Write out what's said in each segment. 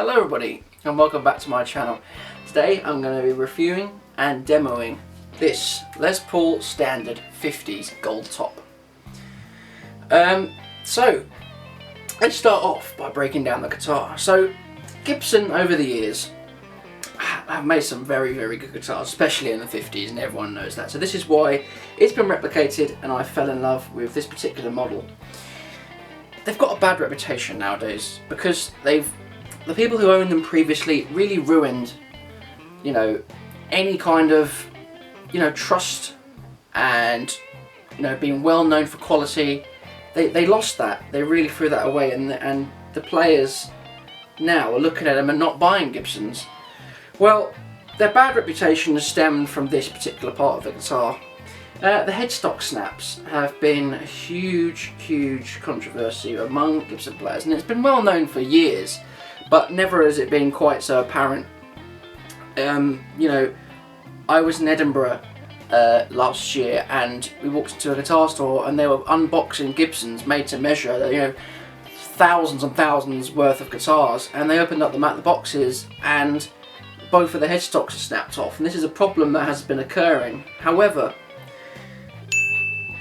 Hello everybody and welcome back to my channel. Today I'm going to be reviewing and demoing this Les Paul Standard 50s gold top. So let's start off by breaking down the guitar. So Gibson over the years have made some very good guitars, especially in the 50s, and everyone knows that. So this is why it's been replicated and I fell in love with this particular model. They've got a bad reputation nowadays because the people who owned them previously really ruined, any kind of, trust and, being well known for quality. They lost that. They really threw that away, and the players now are looking at them and not buying Gibsons. Well, their bad reputation has stemmed from this particular part of the guitar. The headstock snaps have been a huge controversy among Gibson players, and it's been well known for years, but never has it been quite so apparent. I was in Edinburgh last year, and we walked into a guitar store and they were unboxing Gibsons made to measure, thousands and thousands worth of guitars, and they opened up the boxes and both of the headstocks are snapped off, and this is a problem that has been occurring. However,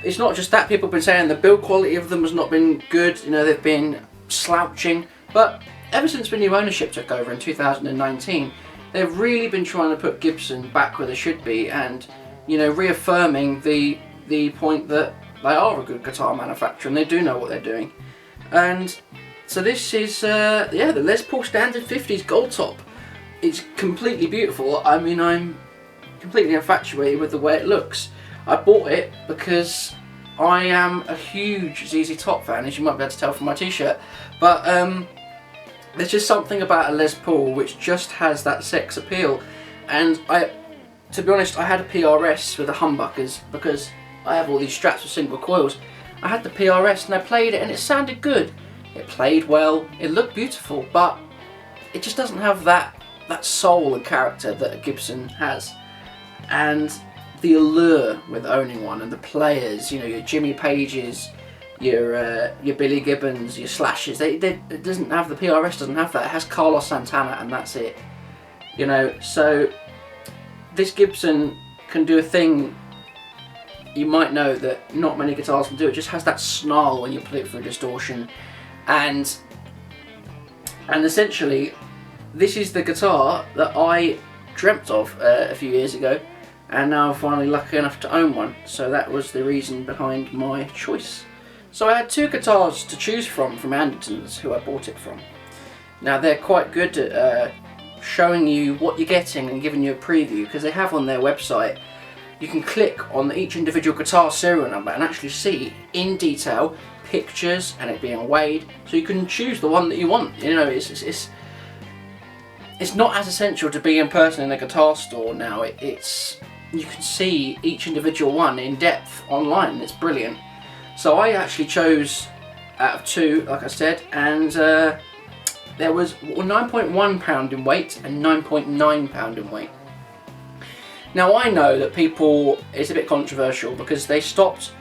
it's not just that. People have been saying the build quality of them has not been good, they've been slouching, but ever since the new ownership took over in 2019, they've really been trying to put Gibson back where they should be, and reaffirming the point that they are a good guitar manufacturer and they do know what they're doing. And so this is the Les Paul Standard 50s gold top. It's completely beautiful. I mean, I'm completely infatuated with the way it looks. I bought it because I am a huge ZZ Top fan, as you might be able to tell from my t-shirt, but there's just something about a Les Paul which just has that sex appeal. And to be honest, I had a PRS with the humbuckers because I have all these straps with single coils. I had the PRS and I played it and it sounded good. It played well, it looked beautiful, but it just doesn't have that soul and character that a Gibson has. And the allure with owning one, and the players, your Jimmy Pages, your Billy Gibbons, your Slashes, it doesn't have, the PRS doesn't have that. It has Carlos Santana and that's it. So this Gibson can do a thing you might know that not many guitars can do. It just has that snarl when you play it through distortion, and essentially this is the guitar that I dreamt of a few years ago, and now I'm finally lucky enough to own one. So that was the reason behind my choice. So I had two guitars to choose from Andertons, who I bought it from. Now they're quite good at showing you what you're getting and giving you a preview, because they have on their website, you can click on each individual guitar serial number and actually see in detail pictures and it being weighed, so you can choose the one that you want. It's not as essential to be in person in a guitar store now. You can see each individual one in depth online. It's brilliant. So I actually chose out of two, like I said, and there was 9.1 pound in weight and 9.9 pound in weight. Now I know that it's a bit controversial because they stopped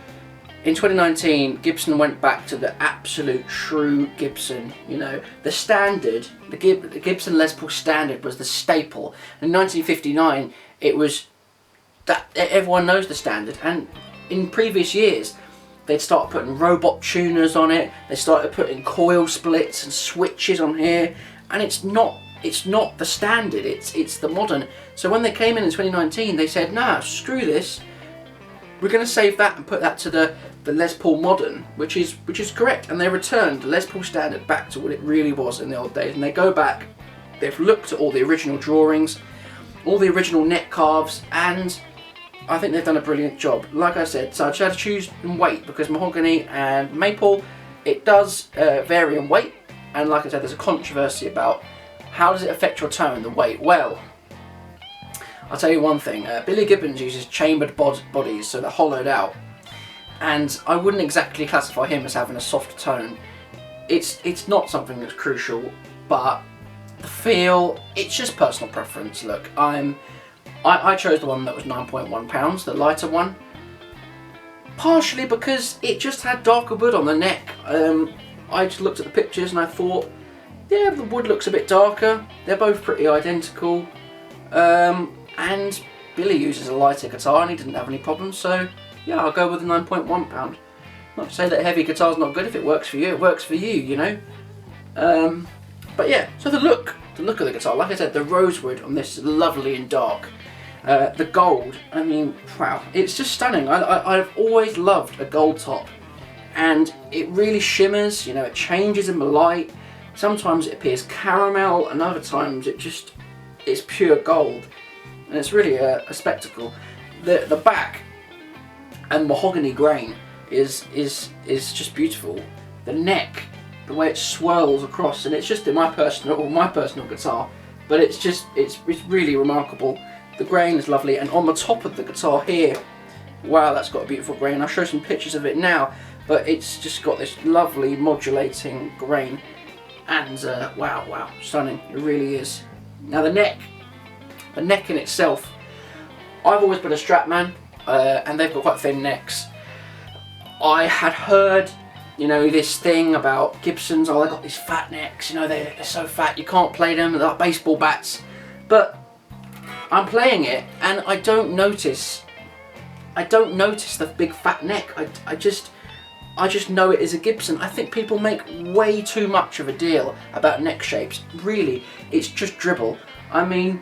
in 2019. Gibson went back to the absolute true Gibson. The standard, the Gibson Les Paul Standard was the staple. In 1959, it was that everyone knows the Standard, and in previous years they'd start putting robot tuners on it. They started putting coil splits and switches on here, and it's not the Standard. It's the modern. So when they came in 2019, they said, "Nah, screw this. We're going to save that and put that to the Les Paul Modern," which is correct. And they returned the Les Paul Standard back to what it really was in the old days. And they go back. They've looked at all the original drawings, all the original neck carves, and I think they've done a brilliant job. Like I said, so I just had to choose in weight because mahogany and maple, it does vary in weight. And like I said, there's a controversy about how does it affect your tone, the weight. Well, I'll tell you one thing. Billy Gibbons uses chambered bodies, so they're hollowed out. And I wouldn't exactly classify him as having a soft tone. It's not something that's crucial, but the feel, it's just personal preference. Look, I chose the one that was 9.1 pounds, the lighter one, partially because it just had darker wood on the neck. I just looked at the pictures and I thought yeah, the wood looks a bit darker. They're both pretty identical. And Billy uses a lighter guitar and he didn't have any problems, so yeah, I'll go with the £9.1. Not to say that heavy guitar's not good. If it works for you, it works for you, you know. But yeah, so the look of the guitar, like I said, the rosewood on this is lovely and dark. The gold, I mean, wow, it's just stunning. I've always loved a gold top, and it really shimmers, you know, it changes in the light. Sometimes it appears caramel, and other times it's pure gold, and it's really a spectacle. The back and mahogany grain is just beautiful. The neck, the way it swirls across, and it's just in my personal guitar, but it's really remarkable. The grain is lovely, and on the top of the guitar here, wow, that's got a beautiful grain. I'll show some pictures of it now, but it's just got this lovely modulating grain, and wow, stunning, it really is. Now the neck in itself, I've always been a Strat man, and they've got quite thin necks. I had heard, you know, this thing about Gibsons, oh, they've got these fat necks, you know, they're so fat you can't play them, they're like baseball bats. But I'm playing it and I don't notice the big fat neck. I just know it is a Gibson. I think people make way too much of a deal about neck shapes. Really, it's just dribble. I mean,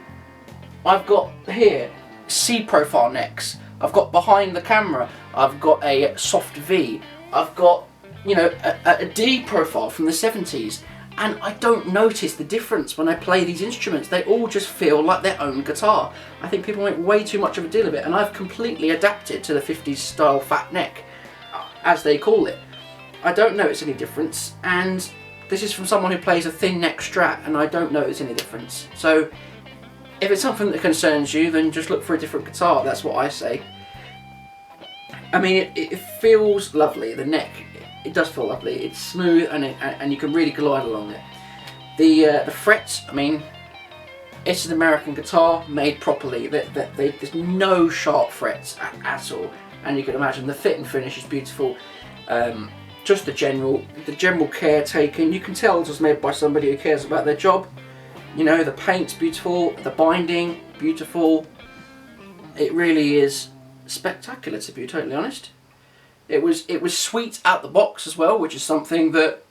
I've got here C profile necks. I've got behind the camera, I've got a soft V. I've got, you know, a D profile from the 70s. And I don't notice the difference when I play these instruments. They all just feel like their own guitar. I think people make way too much of a deal of it, and I've completely adapted to the 50s style fat neck, as they call it. I don't notice any difference, and this is from someone who plays a thin neck Strat, and I don't notice any difference. So if it's something that concerns you, then just look for a different guitar. That's what I say. I mean, it feels lovely. The neck, it does feel lovely. It's smooth, and you can really glide along it. The frets, I mean, it's an American guitar made properly. There's no sharp frets at all, and you can imagine the fit and finish is beautiful. Just the general care taken. You can tell it was made by somebody who cares about their job. You know, the paint's beautiful, the binding beautiful. It really is spectacular, to be totally honest. It was sweet out the box as well, which is something that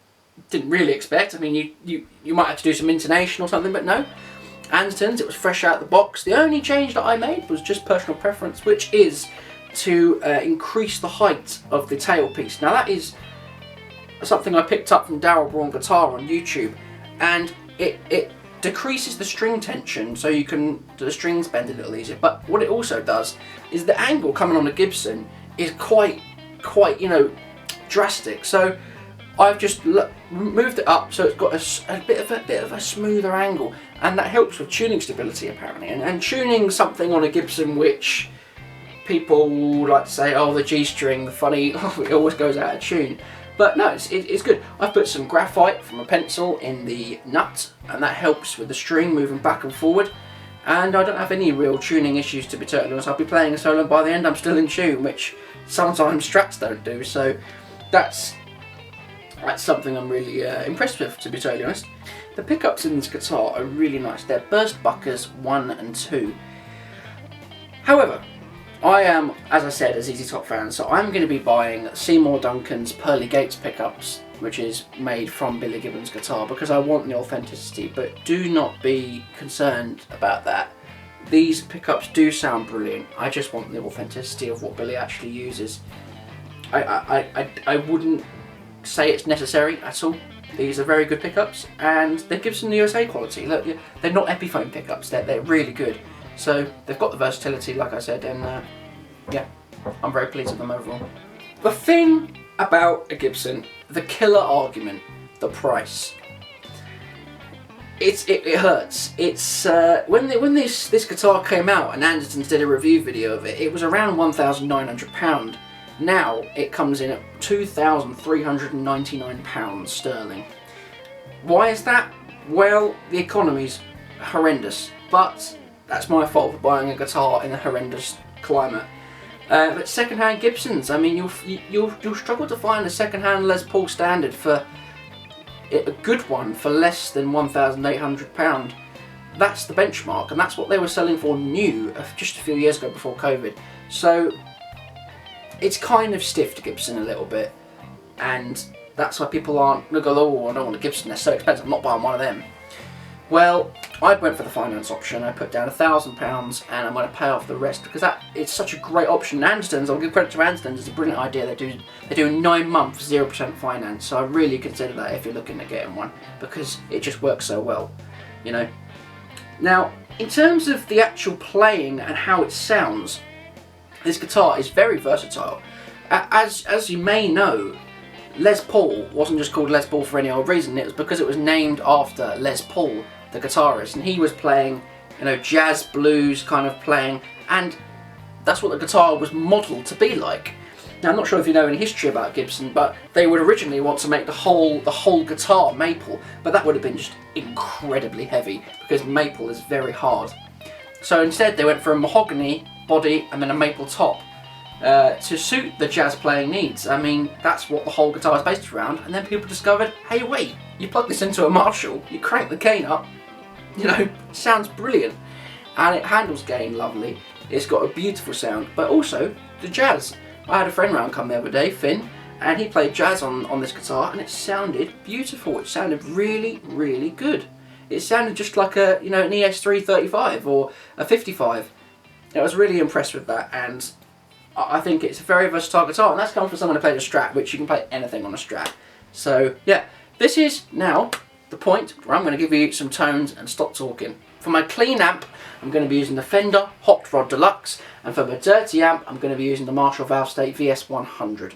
didn't really expect. I mean, you might have to do some intonation or something, but no. Anderton's, it was fresh out the box. The only change that I made was just personal preference, which is to increase the height of the tailpiece. Now that is something I picked up from Daryl Braun Guitar on YouTube, and it decreases the string tension, so you can do the strings bend a little easier. But what it also does is the angle coming on a Gibson is quite, you know, drastic. So I've just moved it up so it's got a bit of a smoother angle, and that helps with tuning stability apparently. And tuning something on a Gibson, which people like to say, oh, the G string, the funny, oh, it always goes out of tune. But no, it's good. I've put some graphite from a pencil in the nut, and that helps with the string moving back and forward. And I don't have any real tuning issues, to be totally honest. I'll be playing a solo, and by the end I'm still in tune, which sometimes Strats don't do. So that's something I'm really impressed with, to be totally honest. The pickups in this guitar are really nice. They're Burst Buckers 1 and 2. However, I am, as I said, a ZZ Top fan, so I'm going to be buying Seymour Duncan's Pearly Gates pickups, which is made from Billy Gibbons' guitar, because I want the authenticity. But do not be concerned about that. These pickups do sound brilliant. I just want the authenticity of what Billy actually uses. I wouldn't say it's necessary at all. These are very good pickups, and they're Gibson USA quality. Look, they're not Epiphone pickups. They're really good. So they've got the versatility, like I said, and yeah, I'm very pleased with them overall. The thing about a Gibson, the killer argument, the price. It hurts. It's when this guitar came out and Anderton's did a review video of it, it was around £1,900. Now it comes in at £2,399 sterling. Why is that? Well, the economy's horrendous, but that's my fault for buying a guitar in a horrendous climate. But second-hand Gibsons, I mean, you'll struggle to find a second-hand Les Paul Standard for a good one for less than £1,800. That's the benchmark, and that's what they were selling for new just a few years ago before COVID. So it's kind of stiffed Gibson a little bit, and that's why people aren't going to go, oh, I don't want a Gibson, they're so expensive, I'm not buying one of them. Well, I went for the finance option. I put down £1,000 and I'm going to pay off the rest because it's such a great option. Andertons, I'll give credit to Andertons, it's a brilliant idea. They do 9 months 0% finance, so I really consider that if you're looking at getting one because it just works so well, you know. Now, in terms of the actual playing and how it sounds, this guitar is very versatile. As you may know, Les Paul wasn't just called Les Paul for any old reason. It was because it was named after Les Paul, the guitarist, and he was playing, you know, jazz blues kind of playing, and that's what the guitar was modelled to be like. Now, I'm not sure if you know any history about Gibson, but they would originally want to make the whole guitar maple, but that would have been just incredibly heavy because maple is very hard. So instead they went for a mahogany body and then a maple top to suit the jazz playing needs. I mean, that's what the whole guitar is based around, and then people discovered, hey wait, you plug this into a Marshall, you crank the gain up, you know, sounds brilliant, and it handles gain lovely. It's got a beautiful sound, but also the jazz. I had a friend round come the other day, Finn, and he played jazz on this guitar, and it sounded beautiful. It sounded really, really good. It sounded just like a, you know, an ES335 or a 55. I was really impressed with that, and I think it's a very versatile guitar, and that's come from someone who played a Strat, which you can play anything on a Strat. So yeah, this is now the point where I'm going to give you some tones and stop talking. For my clean amp, I'm going to be using the Fender Hot Rod Deluxe, and for my dirty amp, I'm going to be using the Marshall Valvestate VS100.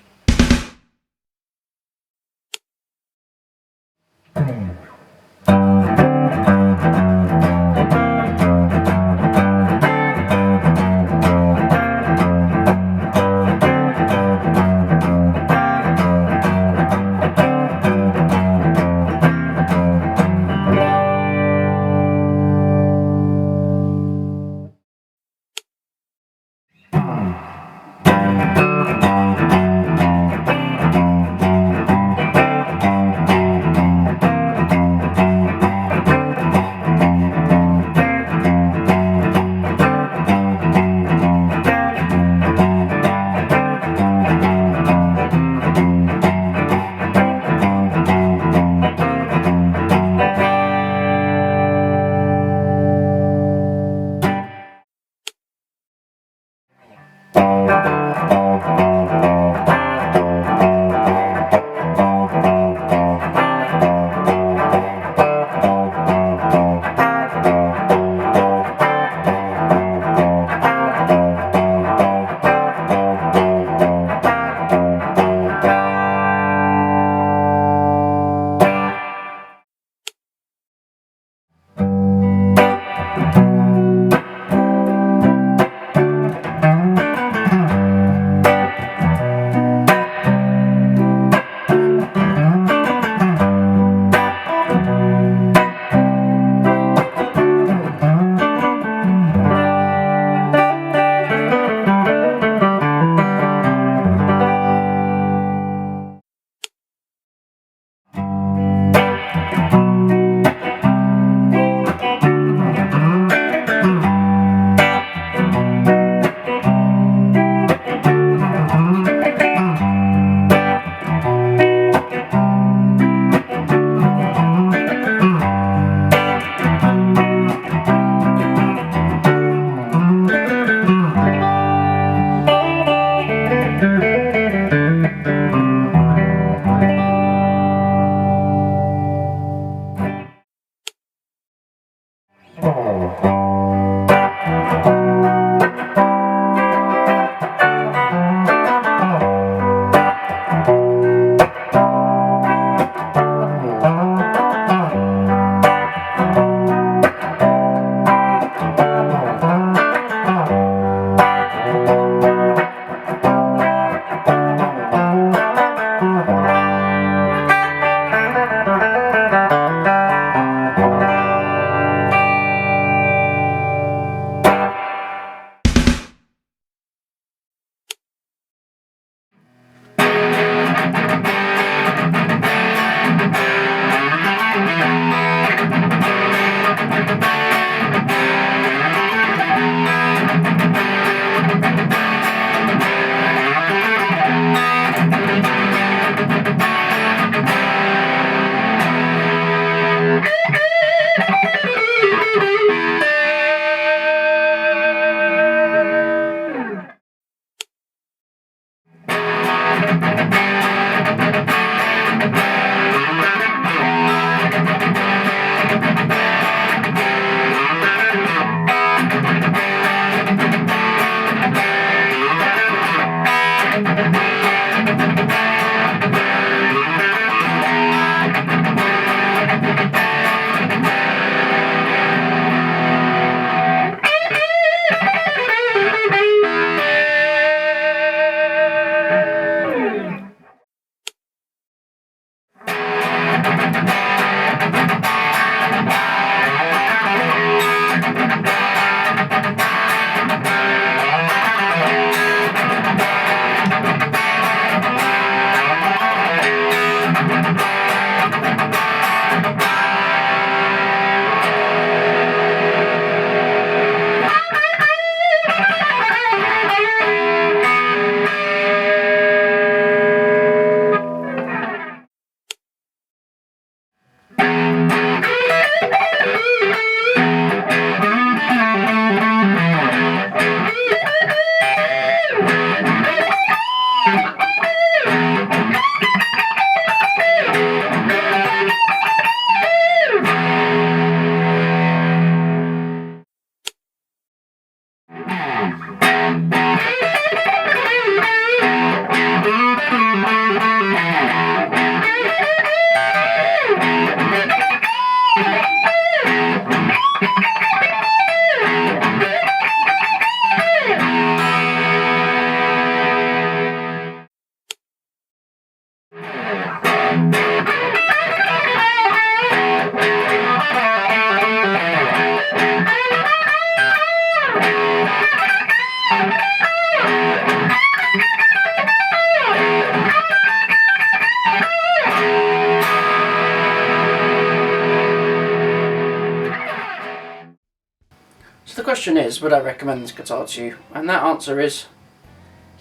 the question is, would I recommend this guitar to you? And that answer is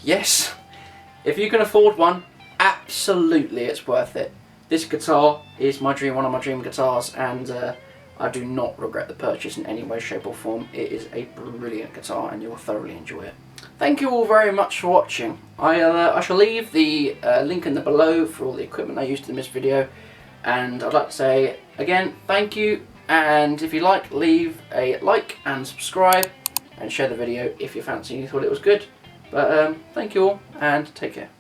yes. If you can afford one, absolutely it's worth it. This guitar is one of my dream guitars, and I do not regret the purchase in any way, shape or form. It is a brilliant guitar and you'll thoroughly enjoy it. Thank you all very much for watching. I shall leave the link in the below for all the equipment I used in this video, and I'd like to say again thank you, and if you like, leave a like and subscribe and share the video if you fancy and you thought it was good. But thank you all and take care.